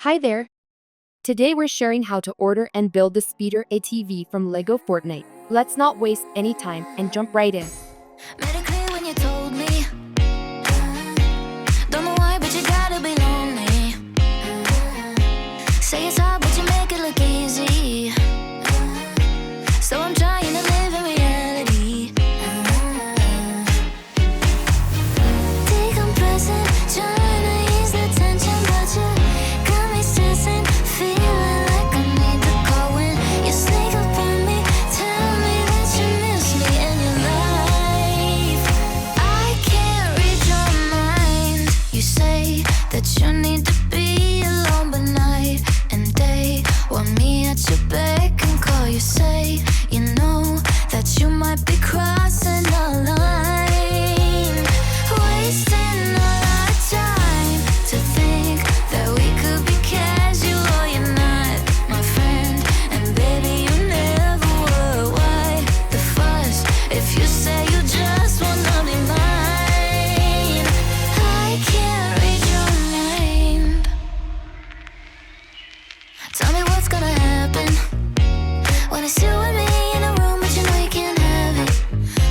Hi there! Today we're sharing how to order and build the Speeder ATV from Lego Fortnite. Let's not waste any time and jump right in. Made it clear when you told me. Don't know why, but you gotta be lonely. Say it's hard, but you make it look easy. So I'm trying to live in reality. Decompressing, trying to ease the tension, but you got me stressing, feeling like I need to call when you sneak up on me. Tell me that you miss me in your life. I can't read your mind. You say that you need to be alone, but night and day want me at your beck and call. You say you know that you might be crossing the line, wasting all our time to think that we could be casual. You're not my friend, and baby, you never were. Why the fuss if you say you just wanna be mine? I can't read your mind. Tell me what's gonna happen when it's you and me in a room, but you know you can't have it.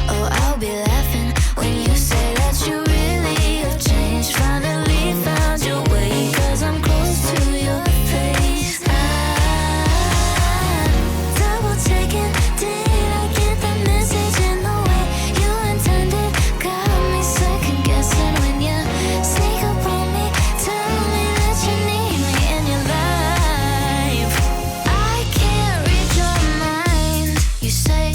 Oh, I'll be laughing when you say that you really have changed. Finally found your way, 'cause I'm close to your face. I'm double checking, did I get the message in the way you intended? Got me second guessing when you sneak up on me. Tell me that you need me in your life. I can't read your mind. You say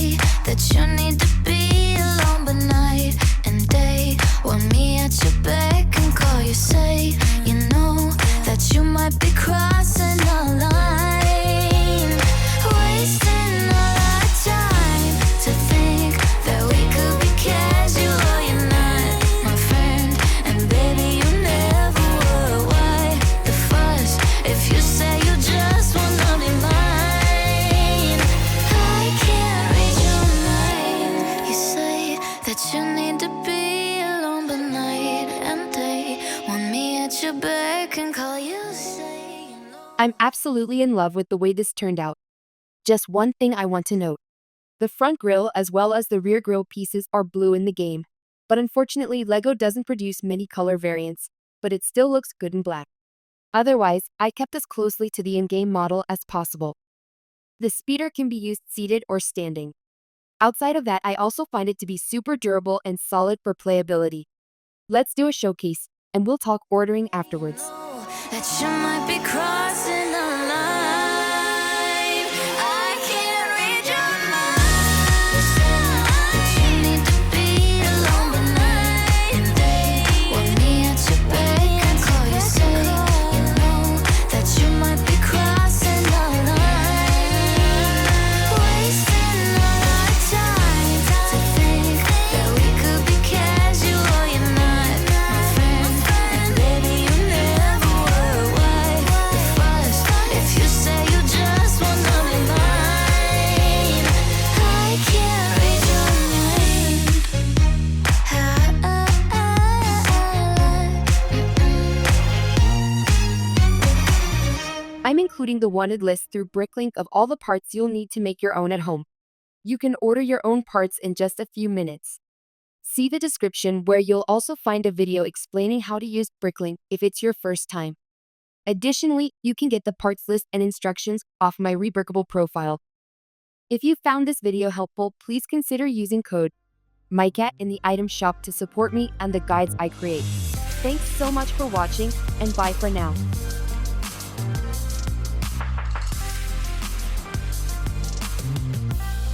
that you need to be alone, but night and day want me at your beck and call. You say you know that you might be crossing the line, wasting all our time to think that we could be casual. You're not my friend, and baby, you never were. Why the fuss if you say you just wanna be mine? I can't read your mind. You say that you need to be alone, but night and day want me at your beck and call. You say you know. I'm absolutely in love with the way this turned out. Just one thing I want to note. The front grille as well as the rear grille pieces are blue in the game, but unfortunately Lego doesn't produce many color variants, but it still looks good in black. Otherwise, I kept as closely to the in-game model as possible. The speeder can be used seated or standing. Outside of that, I also find it to be super durable and solid for playability. Let's do a showcase, and we'll talk ordering afterwards. Know that you might be crossing the line. I can't read your mind. You say that you need to be alone, but night and day want me at your beck and call. You say you know that you might be crossing the line, wasting all our time to think that we could be casual. You're not my friend, and baby, you never were. Why the fuss if you say you just wanna be mine? I can't read your mind. I'm including the wanted list through Bricklink of all the parts you'll need to make your own at home. You can order your own parts in just a few minutes. See the description where you'll also find a video explaining how to use Bricklink if it's your first time. Additionally, you can get the parts list and instructions off my Rebrickable profile. If you found this video helpful, please consider using code MyCat in the item shop to support me and the guides I create. Thanks so much for watching, and bye for now.